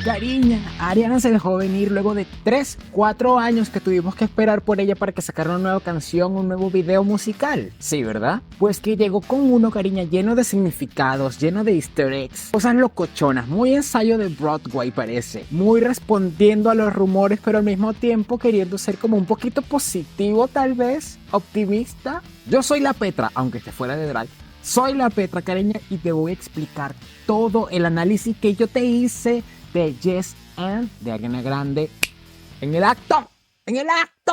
Cariña, Ariana se dejó venir luego de 3, 4 años que tuvimos que esperar por ella para que sacara una nueva canción, un nuevo video musical. Sí, ¿verdad? Pues que llegó con uno, cariña, lleno de significados, lleno de easter eggs, cosas locochonas, muy ensayo de Broadway parece, muy respondiendo a los rumores, pero al mismo tiempo queriendo ser como un poquito positivo tal vez, optimista. Yo soy la Petra, aunque esté fuera de drag. Soy la Petra, cariña, y te voy a explicar todo el análisis que yo te hice de Yes and de Ariana Grande en el acto. ¡En el acto!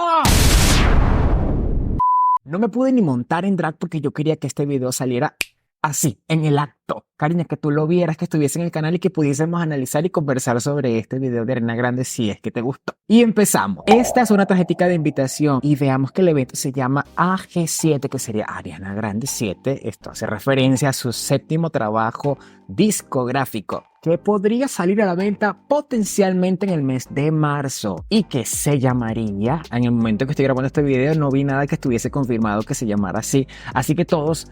No me pude ni montar en drag porque yo quería que este video saliera así, en el acto. Cariña, que tú lo vieras, que estuviese en el canal y que pudiésemos analizar y conversar sobre este video de Ariana Grande si es que te gustó. Y empezamos. Esta es una tarjetita de invitación y veamos que el evento se llama AG7, que sería Ariana Grande 7. Esto hace referencia a su séptimo trabajo discográfico, que podría salir a la venta potencialmente en el mes de marzo y que se llamaría, en el momento que estoy grabando este video no vi nada que estuviese confirmado que se llamara así que todos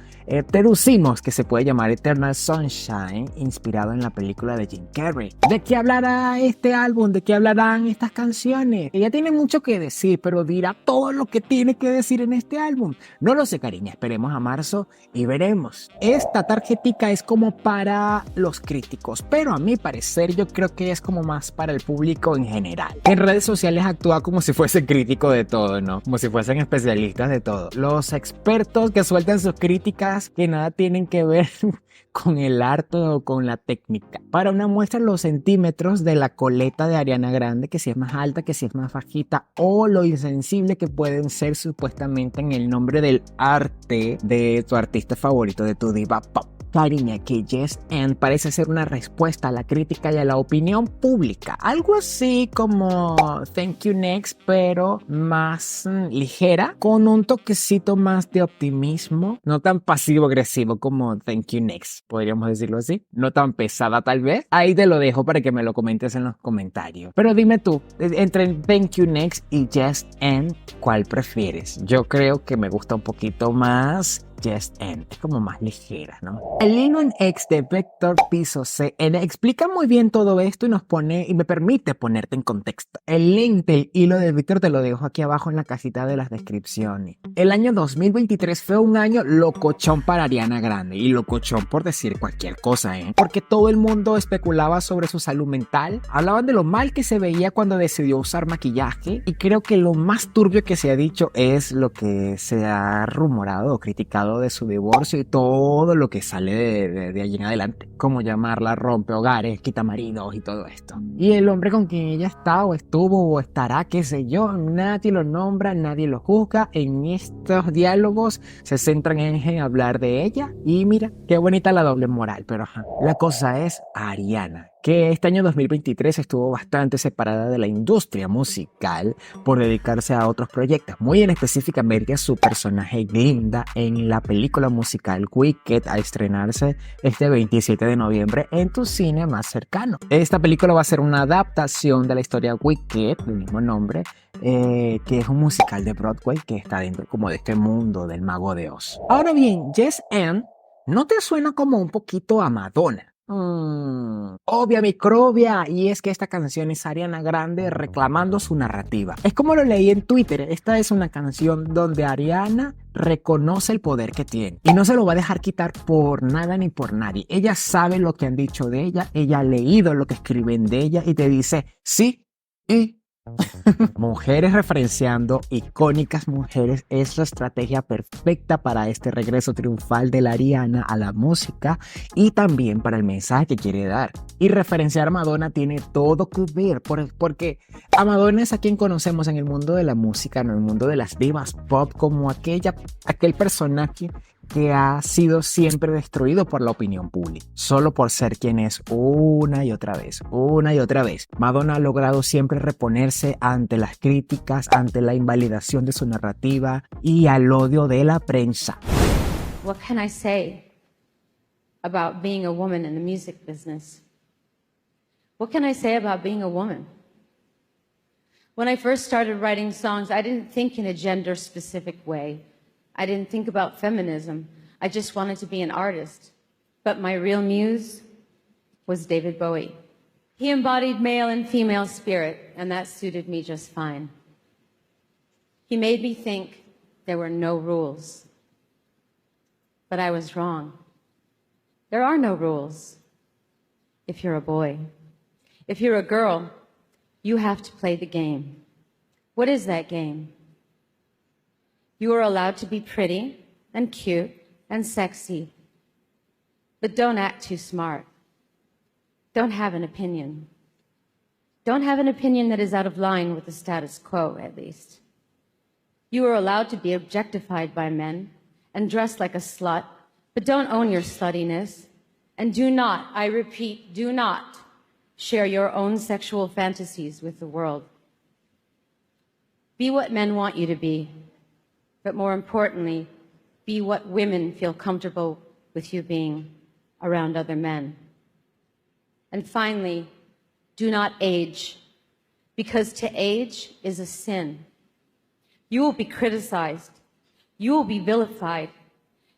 deducimos que se puede llamar Eternal Sunshine, inspirado en la película de Jim Carrey. ¿De qué hablará este álbum? ¿De qué hablarán estas canciones? Ella tiene mucho que decir, pero dirá todo lo que tiene que decir en este álbum. No lo sé, cariña, esperemos a marzo y veremos. Esta tarjetica es como para los críticos, pero a mi parecer yo creo que es como más para el público en general. En redes sociales actúa como si fuese crítico de todo, ¿no? Como si fuesen especialistas de todo. Los expertos que sueltan sus críticas que nada tienen que ver con el arte o con la técnica. Para una muestra los centímetros de la coleta de Ariana Grande, que si es más alta, que si es más bajita, o lo insensible que pueden ser supuestamente en el nombre del arte de tu artista favorito, de tu diva pop. Cariña, que Yes and parece ser una respuesta a la crítica y a la opinión pública. Algo así como Thank You Next, pero más ligera, con un toquecito más de optimismo. No tan pasivo-agresivo como Thank You Next, podríamos decirlo así. No tan pesada tal vez. Ahí te lo dejo para que me lo comentes en los comentarios. Pero dime tú, entre Thank You Next y Yes and, ¿cuál prefieres? Yo creo que me gusta un poquito más Yes and, es como más ligera, ¿no? El hilo en X de Vector Piso CN explica muy bien todo esto y nos pone y me permite ponerte en contexto. El link del hilo de Vector te lo dejo aquí abajo en la casita de las descripciones. El año 2023 fue un año locochón para Ariana Grande, y locochón por decir cualquier cosa, porque todo el mundo especulaba sobre su salud mental, hablaban de lo mal que se veía cuando decidió usar maquillaje, y creo que lo más turbio que se ha dicho es lo que se ha rumorado o criticado de su divorcio y todo lo que sale de allí en adelante, como llamarla rompe hogares, quita maridos y todo esto. Y el hombre con quien ella está o estuvo o estará, qué sé yo, nadie lo nombra, nadie lo juzga. En estos diálogos se centran en hablar de ella y mira, qué bonita la doble moral, pero ajá. La cosa es Ariana, que este año 2023 estuvo bastante separada de la industria musical por dedicarse a otros proyectos, muy en específicamente a su personaje Glinda en la película musical Wicked, a estrenarse este 27 de noviembre en tu cine más cercano. Esta película va a ser una adaptación de la historia Wicked, del mismo nombre, que es un musical de Broadway que está dentro como de este mundo del Mago de Oz. Ahora bien, Yes and, ¿no te suena como un poquito a Madonna? Obvia microbia, y es que esta canción es Ariana Grande reclamando su narrativa. Es como lo leí en Twitter, esta es una canción donde Ariana reconoce el poder que tiene y no se lo va a dejar quitar por nada ni por nadie. Ella sabe lo que han dicho de ella, ella ha leído lo que escriben de ella y te dice sí y mujeres referenciando icónicas mujeres es la estrategia perfecta para este regreso triunfal de la Ariana a la música y también para el mensaje que quiere dar. Y referenciar a Madonna tiene todo que ver porque a Madonna es a quien conocemos en el mundo de la música, en el mundo de las divas pop, como aquel personaje que ha sido siempre destruido por la opinión pública, solo por ser quien es una y otra vez, una y otra vez. Madonna ha logrado siempre reponerse ante las críticas, ante la invalidación de su narrativa y al odio de la prensa. What can I say about being a woman in the music business? What can I say about being a woman? When I first started writing songs, I didn't think in a gender-specific way. I didn't think about feminism. I just wanted to be an artist. But my real muse was David Bowie. He embodied male and female spirit, and that suited me just fine. He made me think there were no rules. But I was wrong. There are no rules if you're a boy. If you're a girl, you have to play the game. What is that game? You are allowed to be pretty and cute and sexy, but don't act too smart. Don't have an opinion. Don't have an opinion that is out of line with the status quo, at least. You are allowed to be objectified by men and dress like a slut, but don't own your sluttiness. And do not, I repeat, do not share your own sexual fantasies with the world. Be what men want you to be, but more importantly, be what women feel comfortable with you being around other men. And finally, do not age, because to age is a sin. You will be criticized, you will be vilified,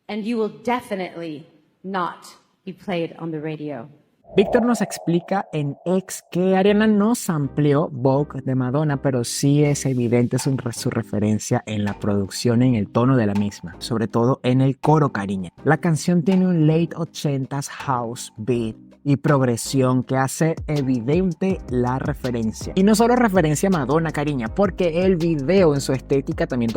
and you will definitely not be played on the radio. Víctor nos explica en X que Ariana no sampleó Vogue de Madonna, pero sí es evidente su referencia en la producción, en el tono de la misma, sobre todo en el coro, cariño. La canción tiene un late 80s house beat y progresión que hace evidente la referencia. Y no solo referencia a Madonna, cariña, porque el video en su estética también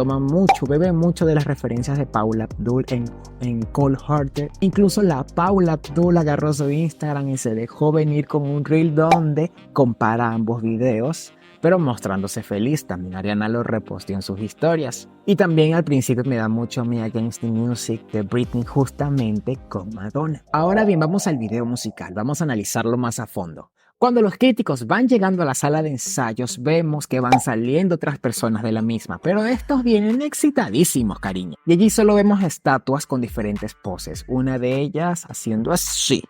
bebe mucho de las referencias de Paula Abdul en Cold Hearted. Incluso la Paula Abdul agarró su Instagram y se dejó venir con un reel donde compara ambos videos, pero mostrándose feliz. También Ariana lo reposteó en sus historias. Y también al principio me da mucho Me Against the Music de Britney, justamente con Madonna. Ahora bien, vamos al video musical, vamos a analizarlo más a fondo. Cuando los críticos van llegando a la sala de ensayos, vemos que van saliendo otras personas de la misma, pero estos vienen excitadísimos, cariño. Y allí solo vemos estatuas con diferentes poses, una de ellas haciendo así,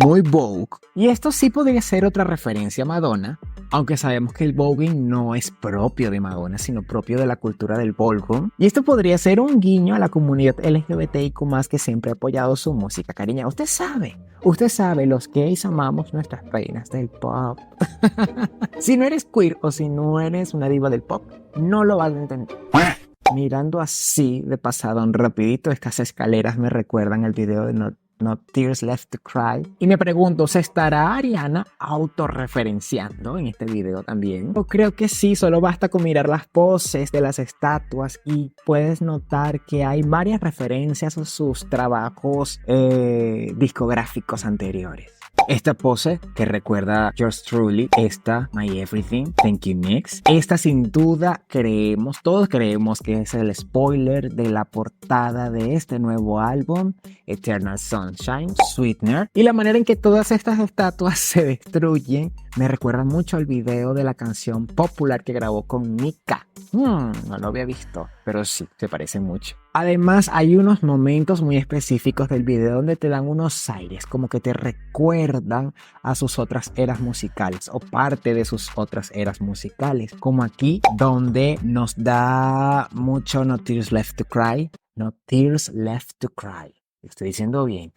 muy Vogue. Y esto sí podría ser otra referencia a Madonna, aunque sabemos que el voguing no es propio de Madonna, sino propio de la cultura del ballroom. Y esto podría ser un guiño a la comunidad LGBTIQ+, que siempre ha apoyado su música, cariña. Usted sabe, los gays amamos nuestras reinas del pop. Si no eres queer o si no eres una diva del pop, no lo vas a entender. Mirando así de pasado, un rapidito, estas escaleras me recuerdan el video de No Tears Left to Cry. Y me pregunto, ¿se estará Ariana autorreferenciando en este video también? Yo creo que sí, solo basta con mirar las poses de las estatuas y puedes notar que hay varias referencias a sus trabajos discográficos anteriores. Esta pose que recuerda a Yours Truly, esta My Everything, Thank You Next. Esta sin duda todos creemos que es el spoiler de la portada de este nuevo álbum, Eternal Sunshine, Sweetener. Y la manera en que todas estas estatuas se destruyen me recuerda mucho al video de la canción Popular que grabó con Mika. No lo había visto, pero sí, se parece mucho. Además, hay unos momentos muy específicos del video donde te dan unos aires, como que te recuerdan a sus otras eras musicales o parte de sus otras eras musicales, como aquí donde nos da mucho No Tears Left to Cry, No Tears Left to Cry. Estoy diciendo bien.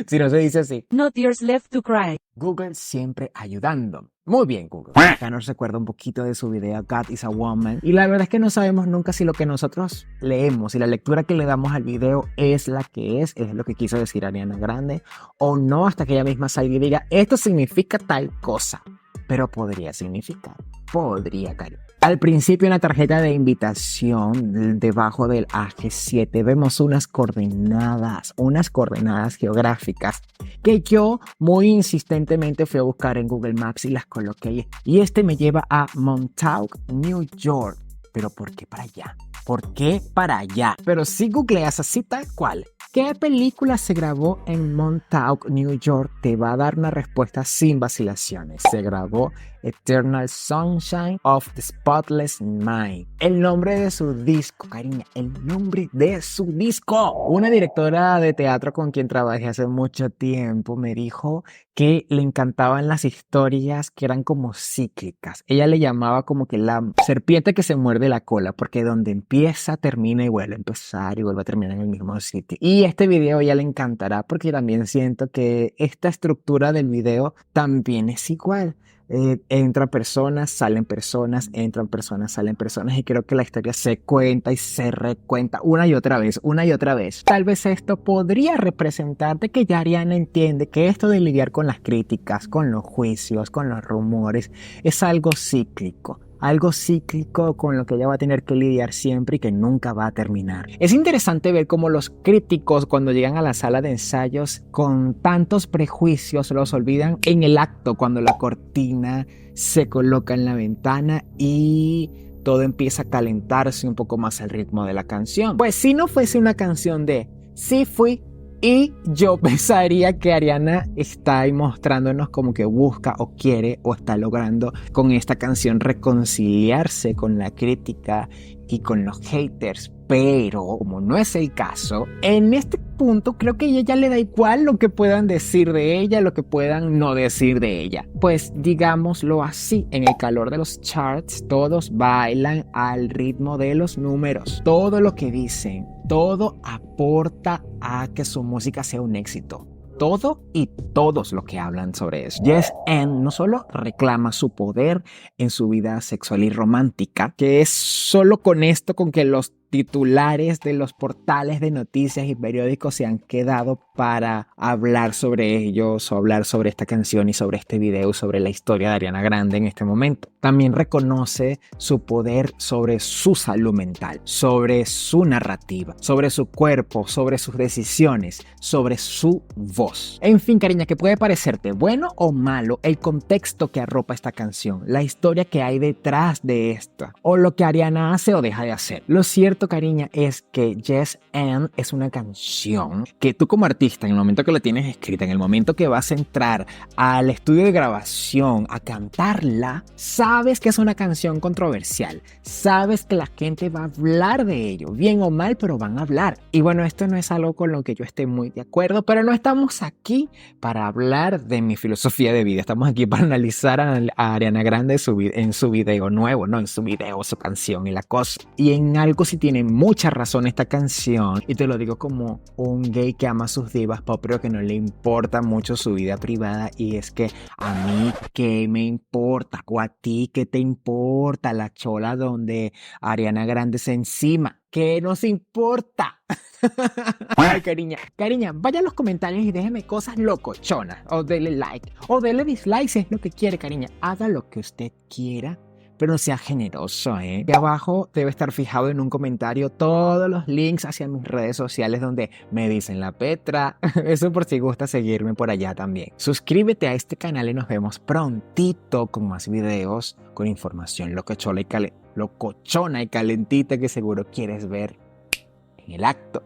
Si no se dice así. No tears left to cry. Google siempre ayudando. Muy bien, Google. Acá nos recuerda un poquito de su video God is a Woman. Y la verdad es que no sabemos nunca si lo que nosotros leemos y la lectura que le damos al video es la que es lo que quiso decir Ariana Grande, o no, hasta que ella misma salga y diga, esto significa tal cosa. Pero podría significar. Cariño. Al principio en la tarjeta de invitación, debajo del AG7, vemos unas coordenadas geográficas que yo muy insistentemente fui a buscar en Google Maps y las coloqué. Y este me lleva a Montauk, New York. ¿Pero por qué para allá? ¿Por qué para allá? Pero si googleas así tal cual, ¿qué película se grabó en Montauk, New York? Te va a dar una respuesta sin vacilaciones. Se grabó Eternal Sunshine of the Spotless Mind. El nombre de su disco, cariña, el nombre de su disco. Una directora de teatro con quien trabajé hace mucho tiempo me dijo que le encantaban las historias que eran como cíclicas. Ella le llamaba como que la serpiente que se muerde la cola, porque donde empieza empieza, termina y vuelve a empezar y vuelve a terminar en el mismo sitio. Y este video ya le encantará porque también siento que esta estructura del video también es igual. Entran personas, salen personas, entran personas, salen personas y creo que la historia se cuenta y se recuenta una y otra vez, una y otra vez. Tal vez esto podría representarte que ya Ariana entiende que esto de lidiar con las críticas, con los juicios, con los rumores, es algo cíclico. Algo cíclico con lo que ella va a tener que lidiar siempre y que nunca va a terminar. Es interesante ver cómo los críticos cuando llegan a la sala de ensayos con tantos prejuicios los olvidan en el acto cuando la cortina se coloca en la ventana y todo empieza a calentarse un poco más al ritmo de la canción. Pues si no fuese una canción de "sí fui", y yo pensaría que Ariana está ahí mostrándonos como que busca o quiere o está logrando con esta canción reconciliarse con la crítica y con los haters. Pero como no es el caso, en este punto creo que a ella ya le da igual lo que puedan decir de ella, lo que puedan no decir de ella. Pues digámoslo así, en el calor de los charts todos bailan al ritmo de los números. Todo lo que dicen, todo aporta a que su música sea un éxito. Todo y todos los que hablan sobre eso. Yes and no solo reclama su poder en su vida sexual y romántica, que es solo con esto con que los titulares de los portales de noticias y periódicos se han quedado para hablar sobre ellos o hablar sobre esta canción y sobre este video, sobre la historia de Ariana Grande en este momento. También reconoce su poder sobre su salud mental, sobre su narrativa, sobre su cuerpo, sobre sus decisiones, sobre su voz. En fin, cariña, que puede parecerte bueno o malo el contexto que arropa esta canción, la historia que hay detrás de esta, o lo que Ariana hace o deja de hacer. Lo cierto, cariña, es que Yes and es una canción que tú como artista, en el momento que la tienes escrita, en el momento que vas a entrar al estudio de grabación a cantarla, sabes que es una canción controversial, sabes que la gente va a hablar de ello, bien o mal, pero van a hablar. Y bueno, esto no es algo con lo que yo esté muy de acuerdo, pero no estamos aquí para hablar de mi filosofía de vida, estamos aquí para analizar a Ariana Grande en su video nuevo, no en su video, su canción y la cosa. Y en algo sí tiene mucha razón esta canción, y te lo digo como un gay que ama a sus divas pop pero que no le importa mucho su vida privada, y es que a mí qué me importa, o a ti qué te importa la chola donde Ariana Grande se encima, ¿qué nos importa? Ay, cariña, vaya a los comentarios y déjeme cosas locochonas, o dele like, o dele dislike si es lo que quiere, cariña, haga lo que usted quiera, pero sea generoso, ¿eh? De abajo debe estar fijado en un comentario todos los links hacia mis redes sociales donde me dicen la Petra. Eso por si gusta seguirme por allá también. Suscríbete a este canal y nos vemos prontito con más videos, con información locochona y calentita que seguro quieres ver en el acto.